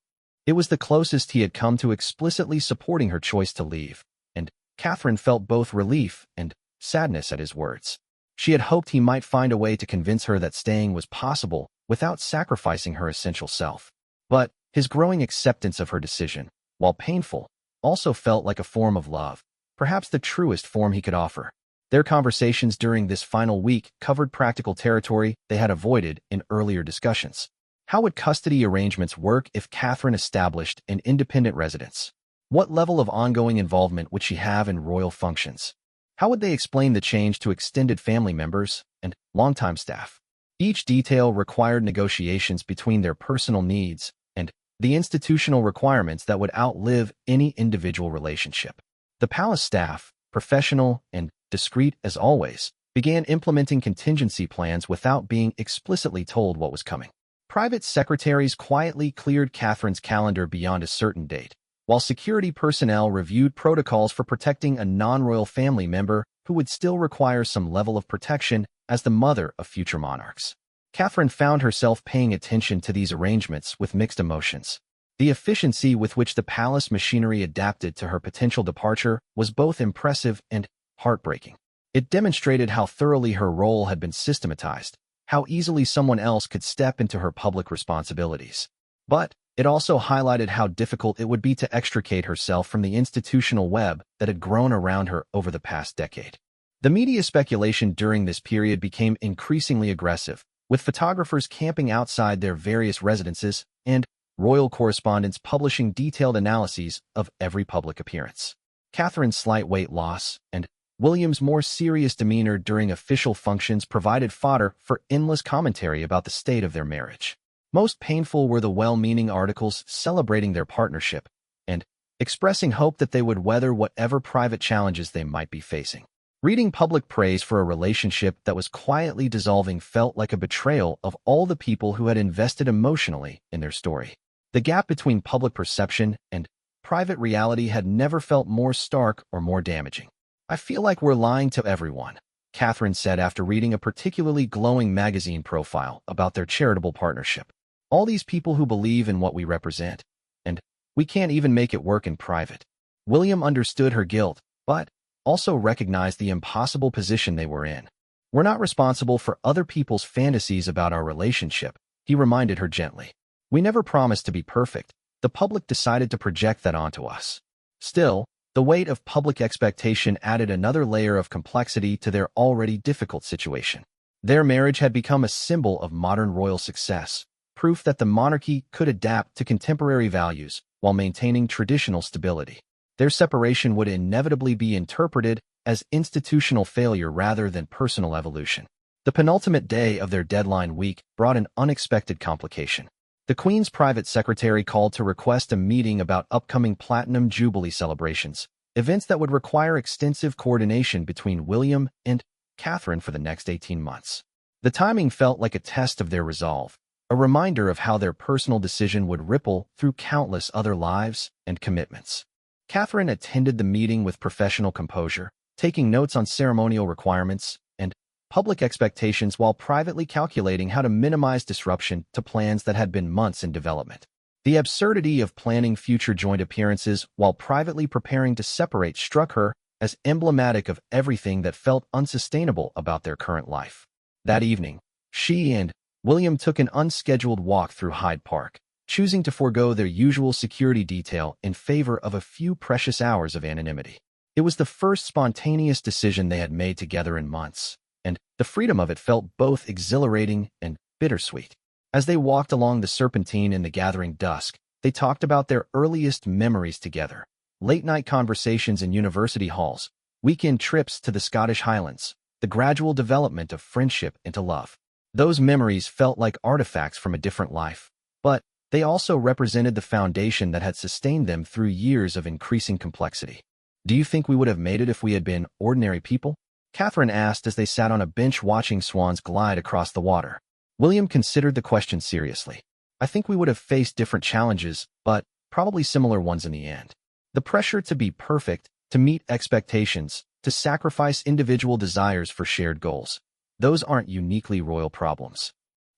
It was the closest he had come to explicitly supporting her choice to leave, and Catherine felt both relief and sadness at his words. She had hoped he might find a way to convince her that staying was possible without sacrificing her essential self. But his growing acceptance of her decision, while painful, also felt like a form of love, perhaps the truest form he could offer. Their conversations during this final week covered practical territory they had avoided in earlier discussions. How would custody arrangements work if Catherine established an independent residence? What level of ongoing involvement would she have in royal functions? How would they explain the change to extended family members and longtime staff? Each detail required negotiations between their personal needs and the institutional requirements that would outlive any individual relationship. The palace staff, professional and discreet as always, began implementing contingency plans without being explicitly told what was coming. Private secretaries quietly cleared Catherine's calendar beyond a certain date, while security personnel reviewed protocols for protecting a non-royal family member who would still require some level of protection as the mother of future monarchs. Catherine found herself paying attention to these arrangements with mixed emotions. The efficiency with which the palace machinery adapted to her potential departure was both impressive and heartbreaking. It demonstrated how thoroughly her role had been systematized, how easily someone else could step into her public responsibilities. But it also highlighted how difficult it would be to extricate herself from the institutional web that had grown around her over the past decade. The media speculation during this period became increasingly aggressive, with photographers camping outside their various residences and royal correspondents publishing detailed analyses of every public appearance. Catherine's slight weight loss and William's more serious demeanor during official functions provided fodder for endless commentary about the state of their marriage. Most painful were the well-meaning articles celebrating their partnership and expressing hope that they would weather whatever private challenges they might be facing. Reading public praise for a relationship that was quietly dissolving felt like a betrayal of all the people who had invested emotionally in their story. The gap between public perception and private reality had never felt more stark or more damaging. "I feel like we're lying to everyone," Catherine said after reading a particularly glowing magazine profile about their charitable partnership. "All these people who believe in what we represent, and we can't even make it work in private." William understood her guilt, but also recognized the impossible position they were in. "We're not responsible for other people's fantasies about our relationship," he reminded her gently. "We never promised to be perfect. The public decided to project that onto us." Still, the weight of public expectation added another layer of complexity to their already difficult situation. Their marriage had become a symbol of modern royal success, proof that the monarchy could adapt to contemporary values while maintaining traditional stability. Their separation would inevitably be interpreted as institutional failure rather than personal evolution. The penultimate day of their deadline week brought an unexpected complication. The Queen's private secretary called to request a meeting about upcoming Platinum Jubilee celebrations, events that would require extensive coordination between William and Catherine for the next 18 months. The timing felt like a test of their resolve, a reminder of how their personal decision would ripple through countless other lives and commitments. Catherine attended the meeting with professional composure, taking notes on ceremonial requirements and public expectations while privately calculating how to minimize disruption to plans that had been months in development. The absurdity of planning future joint appearances while privately preparing to separate struck her as emblematic of everything that felt unsustainable about their current life. That evening, she and William took an unscheduled walk through Hyde Park, choosing to forego their usual security detail in favor of a few precious hours of anonymity. It was the first spontaneous decision they had made together in months, and the freedom of it felt both exhilarating and bittersweet. As they walked along the Serpentine in the gathering dusk, they talked about their earliest memories together, late-night conversations in university halls, weekend trips to the Scottish Highlands, the gradual development of friendship into love. Those memories felt like artifacts from a different life, but they also represented the foundation that had sustained them through years of increasing complexity. "Do you think we would have made it if we had been ordinary people?" Catherine asked as they sat on a bench watching swans glide across the water. William considered the question seriously. "I think we would have faced different challenges, but probably similar ones in the end. The pressure to be perfect, to meet expectations, to sacrifice individual desires for shared goals. Those aren't uniquely royal problems.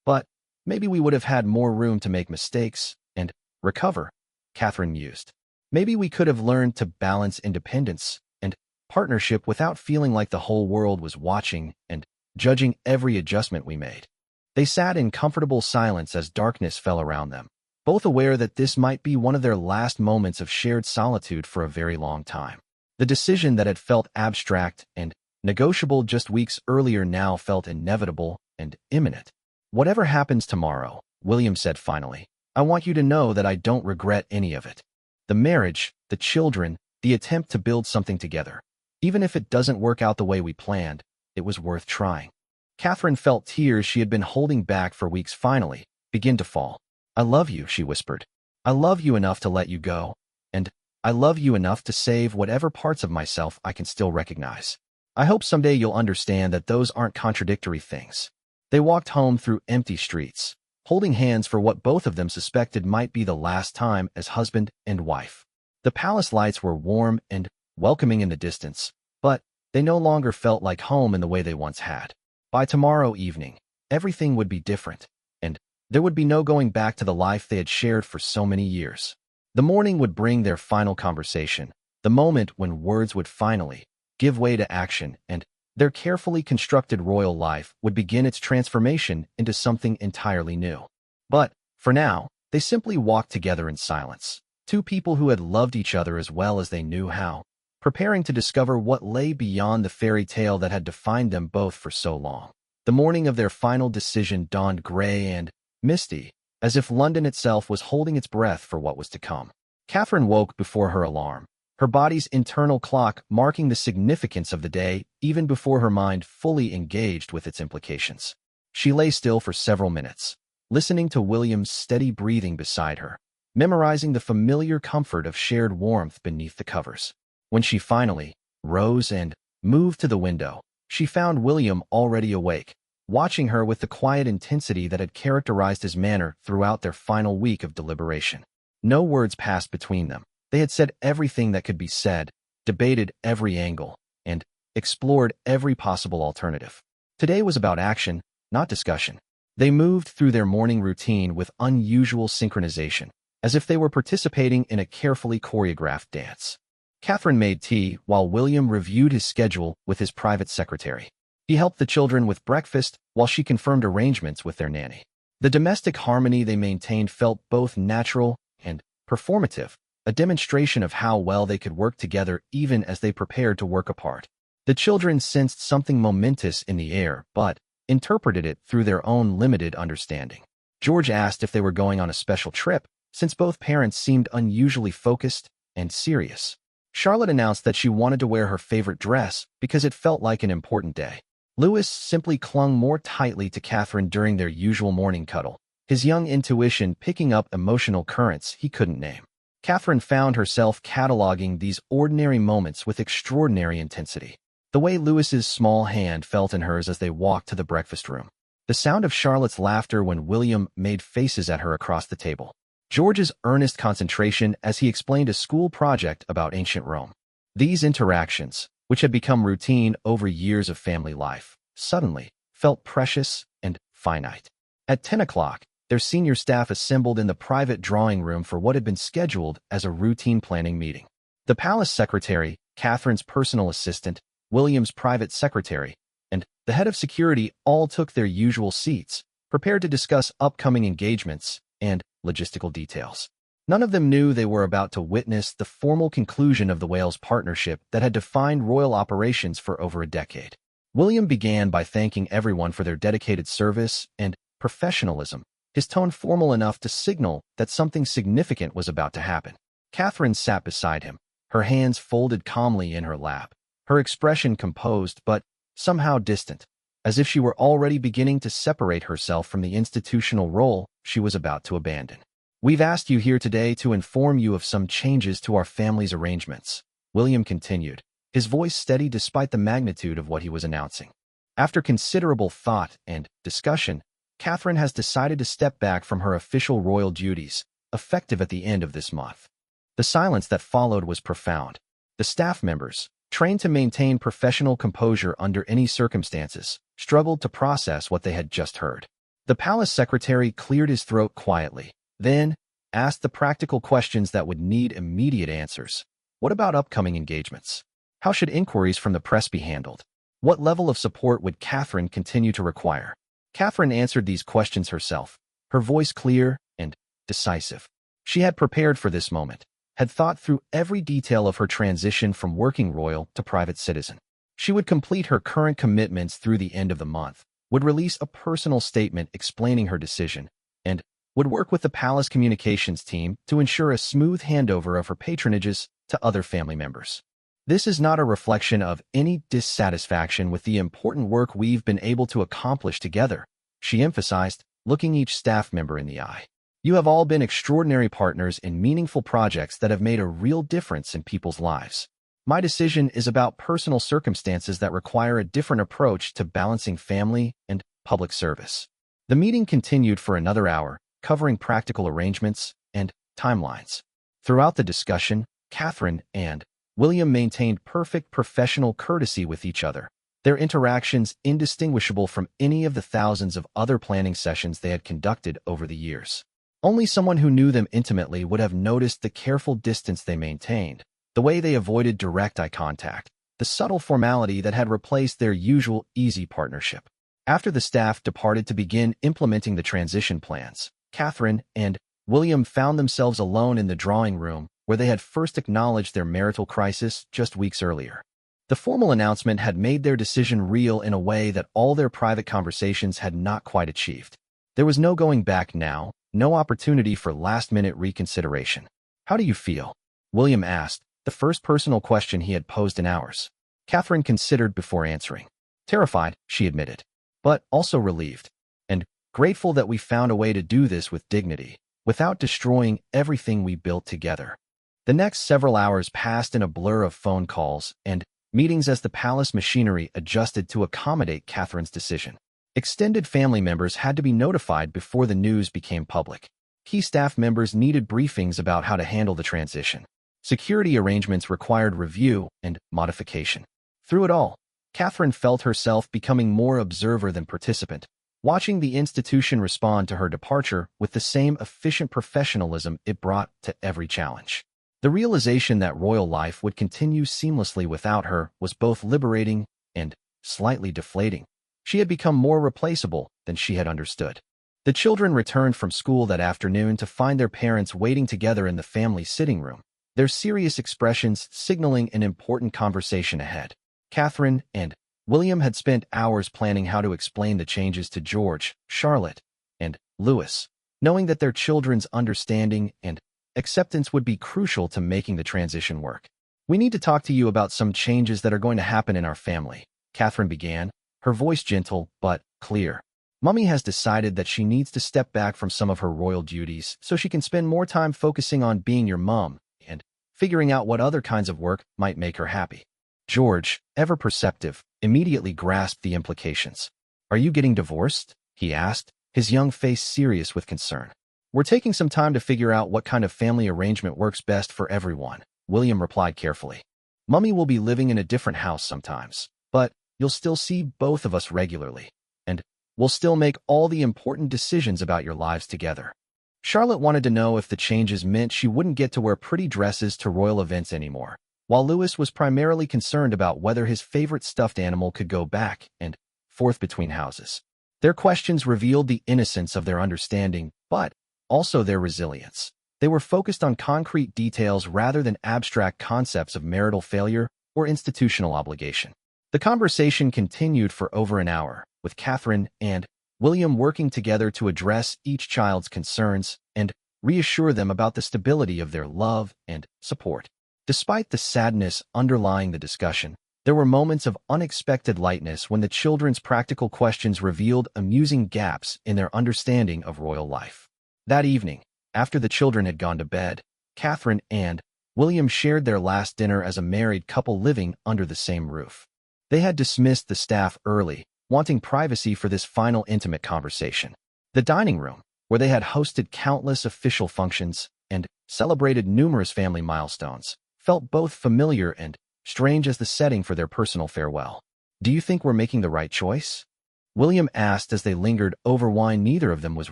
But maybe we would have had more room to make mistakes and recover," Catherine mused. "Maybe we could have learned to balance independence and partnership without feeling like the whole world was watching and judging every adjustment we made." They sat in comfortable silence as darkness fell around them, both aware that this might be one of their last moments of shared solitude for a very long time. The decision that had felt abstract and negotiable just weeks earlier now felt inevitable and imminent. "Whatever happens tomorrow," William said finally, "I want you to know that I don't regret any of it. The marriage, the children, the attempt to build something together. Even if it doesn't work out the way we planned, it was worth trying." Catherine felt tears she had been holding back for weeks finally begin to fall. "I love you," she whispered. "I love you enough to let you go, and I love you enough to save whatever parts of myself I can still recognize. I hope someday you'll understand that those aren't contradictory things." They walked home through empty streets, holding hands for what both of them suspected might be the last time as husband and wife. The palace lights were warm and welcoming in the distance, but they no longer felt like home in the way they once had. By tomorrow evening, everything would be different, and there would be no going back to the life they had shared for so many years. The morning would bring their final conversation, the moment when words would finally give way to action, and their carefully constructed royal life would begin its transformation into something entirely new. But, for now, they simply walked together in silence, two people who had loved each other as well as they knew how, preparing to discover what lay beyond the fairy tale that had defined them both for so long. The morning of their final decision dawned gray and misty, as if London itself was holding its breath for what was to come. Catherine woke before her alarm, her body's internal clock marking the significance of the day even before her mind fully engaged with its implications. She lay still for several minutes, listening to William's steady breathing beside her, memorizing the familiar comfort of shared warmth beneath the covers. When she finally rose and moved to the window, she found William already awake, watching her with the quiet intensity that had characterized his manner throughout their final week of deliberation. No words passed between them. They had said everything that could be said, debated every angle, and explored every possible alternative. Today was about action, not discussion. They moved through their morning routine with unusual synchronization, as if they were participating in a carefully choreographed dance. Catherine made tea while William reviewed his schedule with his private secretary. He helped the children with breakfast while she confirmed arrangements with their nanny. The domestic harmony they maintained felt both natural and performative, a demonstration of how well they could work together even as they prepared to work apart. The children sensed something momentous in the air, but interpreted it through their own limited understanding. George asked if they were going on a special trip, since both parents seemed unusually focused and serious. Charlotte announced that she wanted to wear her favorite dress because it felt like an important day. Louis simply clung more tightly to Catherine during their usual morning cuddle, his young intuition picking up emotional currents he couldn't name. Catherine found herself cataloging these ordinary moments with extraordinary intensity. The way Louis's small hand felt in hers as they walked to the breakfast room. The sound of Charlotte's laughter when William made faces at her across the table. George's earnest concentration as he explained a school project about ancient Rome. These interactions, which had become routine over years of family life, suddenly felt precious and finite. At 10 o'clock, their senior staff assembled in the private drawing room for what had been scheduled as a routine planning meeting. The palace secretary, Catherine's personal assistant, William's private secretary, and the head of security all took their usual seats, prepared to discuss upcoming engagements and logistical details. None of them knew they were about to witness the formal conclusion of the Wales partnership that had defined royal operations for over a decade. William began by thanking everyone for their dedicated service and professionalism, his tone formal enough to signal that something significant was about to happen. Catherine sat beside him, her hands folded calmly in her lap, her expression composed but somehow distant, as if she were already beginning to separate herself from the institutional role she was about to abandon. "We've asked you here today to inform you of some changes to our family's arrangements," William continued, his voice steady despite the magnitude of what he was announcing. "After considerable thought and discussion, Catherine has decided to step back from her official royal duties, effective at the end of this month." The silence that followed was profound. The staff members, trained to maintain professional composure under any circumstances, struggled to process what they had just heard. The palace secretary cleared his throat quietly, then asked the practical questions that would need immediate answers. What about upcoming engagements? How should inquiries from the press be handled? What level of support would Catherine continue to require? Catherine answered these questions herself, her voice clear and decisive. She had prepared for this moment, had thought through every detail of her transition from working royal to private citizen. She would complete her current commitments through the end of the month, would release a personal statement explaining her decision, and would work with the palace communications team to ensure a smooth handover of her patronages to other family members. "This is not a reflection of any dissatisfaction with the important work we've been able to accomplish together," she emphasized, looking each staff member in the eye. "You have all been extraordinary partners in meaningful projects that have made a real difference in people's lives. My decision is about personal circumstances that require a different approach to balancing family and public service." The meeting continued for another hour, covering practical arrangements and timelines. Throughout the discussion, Catherine and William maintained perfect professional courtesy with each other, their interactions indistinguishable from any of the thousands of other planning sessions they had conducted over the years. Only someone who knew them intimately would have noticed the careful distance they maintained, the way they avoided direct eye contact, the subtle formality that had replaced their usual easy partnership. After the staff departed to begin implementing the transition plans, Catherine and William found themselves alone in the drawing room where they had first acknowledged their marital crisis just weeks earlier. The formal announcement had made their decision real in a way that all their private conversations had not quite achieved. There was no going back now, no opportunity for last-minute reconsideration. "How do you feel?" William asked, the first personal question he had posed in hours. Catherine considered before answering. "Terrified," she admitted, "but also relieved, and grateful that we found a way to do this with dignity, without destroying everything we built together." The next several hours passed in a blur of phone calls and meetings as the palace machinery adjusted to accommodate Catherine's decision. Extended family members had to be notified before the news became public. Key staff members needed briefings about how to handle the transition. Security arrangements required review and modification. Through it all, Catherine felt herself becoming more observer than participant, watching the institution respond to her departure with the same efficient professionalism it brought to every challenge. The realization that royal life would continue seamlessly without her was both liberating and slightly deflating. She had become more replaceable than she had understood. The children returned from school that afternoon to find their parents waiting together in the family sitting room, their serious expressions signaling an important conversation ahead. Catherine and William had spent hours planning how to explain the changes to George, Charlotte, and Louis, knowing that their children's understanding and acceptance would be crucial to making the transition work. "We need to talk to you about some changes that are going to happen in our family," Catherine began, her voice gentle but clear. "Mummy has decided that she needs to step back from some of her royal duties so she can spend more time focusing on being your mom and figuring out what other kinds of work might make her happy." George, ever perceptive, immediately grasped the implications. "Are you getting divorced?" he asked, his young face serious with concern. "We're taking some time to figure out what kind of family arrangement works best for everyone," William replied carefully. "Mummy will be living in a different house sometimes, but you'll still see both of us regularly, and we'll still make all the important decisions about your lives together." Charlotte wanted to know if the changes meant she wouldn't get to wear pretty dresses to royal events anymore, while Louis was primarily concerned about whether his favorite stuffed animal could go back and forth between houses. Their questions revealed the innocence of their understanding, but also their resilience. They were focused on concrete details rather than abstract concepts of marital failure or institutional obligation. The conversation continued for over an hour, with Catherine and William working together to address each child's concerns and reassure them about the stability of their love and support. Despite the sadness underlying the discussion, there were moments of unexpected lightness when the children's practical questions revealed amusing gaps in their understanding of royal life. That evening, after the children had gone to bed, Catherine and William shared their last dinner as a married couple living under the same roof. They had dismissed the staff early, wanting privacy for this final intimate conversation. The dining room, where they had hosted countless official functions and celebrated numerous family milestones, felt both familiar and strange as the setting for their personal farewell. "Do you think we're making the right choice?" William asked as they lingered over wine neither of them was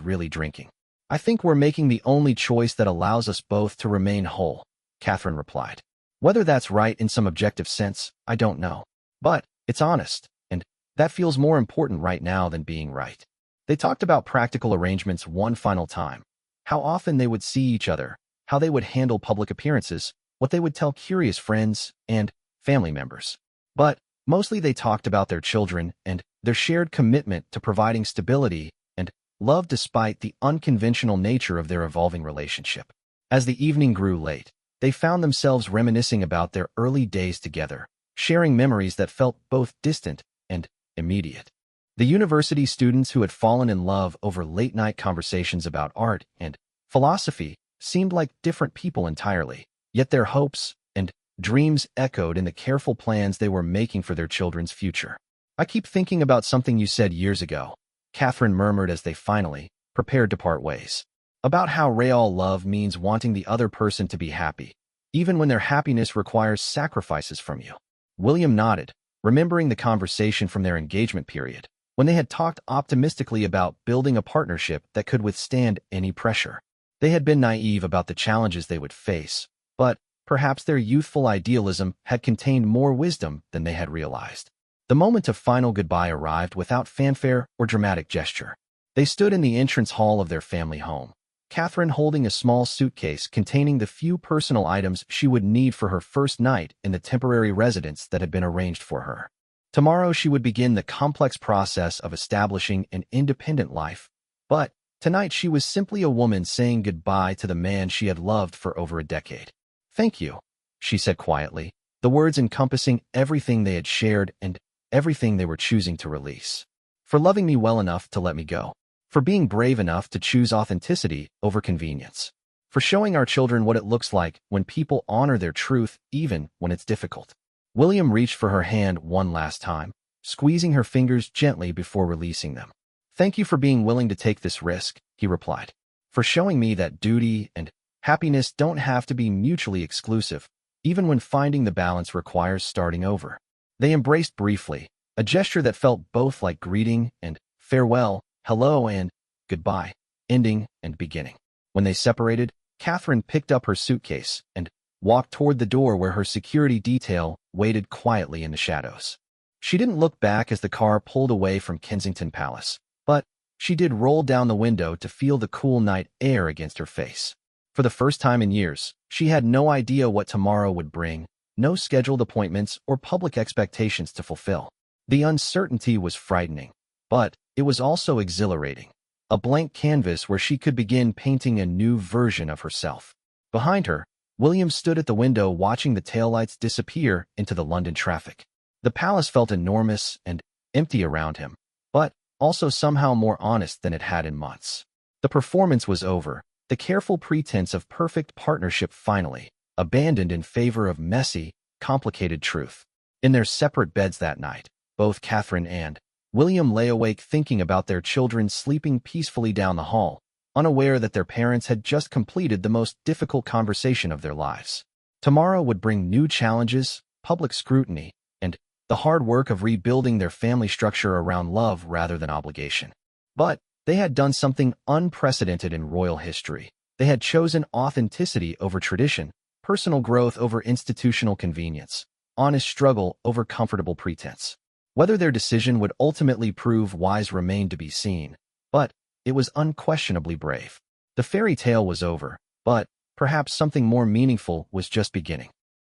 really drinking. "I think we're making the only choice that allows us both to remain whole," Catherine replied. "Whether that's right in some objective sense, I don't know. But it's honest, and that feels more important right now than being right." They talked about practical arrangements one final time, how often they would see each other, how they would handle public appearances, what they would tell curious friends and family members. But mostly they talked about their children and their shared commitment to providing stability and love despite the unconventional nature of their evolving relationship. As the evening grew late, they found themselves reminiscing about their early days together, sharing memories that felt both distant and immediate. The university students who had fallen in love over late-night conversations about art and philosophy seemed like different people entirely, yet their hopes and dreams echoed in the careful plans they were making for their children's future. "I keep thinking about something you said years ago," Catherine murmured as they finally prepared to part ways. About how real love means wanting the other person to be happy, even when their happiness requires sacrifices from you. William nodded, remembering the conversation from their engagement period, when they had talked optimistically about building a partnership that could withstand any pressure. They had been naive about the challenges they would face, but perhaps their youthful idealism had contained more wisdom than they had realized. The moment of final goodbye arrived without fanfare or dramatic gesture. They stood in the entrance hall of their family home, Catherine holding a small suitcase containing the few personal items she would need for her first night in the temporary residence that had been arranged for her. Tomorrow she would begin the complex process of establishing an independent life, but tonight she was simply a woman saying goodbye to the man she had loved for over a decade. "Thank you," she said quietly, the words encompassing everything they had shared and everything they were choosing to release. "For loving me well enough to let me go. For being brave enough to choose authenticity over convenience. For showing our children what it looks like when people honor their truth even when it's difficult." William reached for her hand one last time, squeezing her fingers gently before releasing them. "Thank you for being willing to take this risk," he replied. "For showing me that duty and happiness don't have to be mutually exclusive, even when finding the balance requires starting over." They embraced briefly, a gesture that felt both like greeting and farewell, hello and goodbye, ending and beginning. When they separated, Catherine picked up her suitcase and walked toward the door where her security detail waited quietly in the shadows. She didn't look back as the car pulled away from Kensington Palace, but she did roll down the window to feel the cool night air against her face. For the first time in years, she had no idea what tomorrow would bring, no scheduled appointments or public expectations to fulfill. The uncertainty was frightening, but it was also exhilarating. A blank canvas where she could begin painting a new version of herself. Behind her, William stood at the window watching the taillights disappear into the London traffic. The palace felt enormous and empty around him, but also somehow more honest than it had in months. The performance was over, the careful pretense of perfect partnership finally abandoned in favor of messy, complicated truth. In their separate beds that night, both Catherine and William lay awake thinking about their children sleeping peacefully down the hall, unaware that their parents had just completed the most difficult conversation of their lives. Tomorrow would bring new challenges, public scrutiny, and the hard work of rebuilding their family structure around love rather than obligation. But they had done something unprecedented in royal history. They had chosen authenticity over tradition, personal growth over institutional convenience, honest struggle over comfortable pretense. Whether their decision would ultimately prove wise remained to be seen, but it was unquestionably brave. The fairy tale was over, but perhaps something more meaningful was just beginning.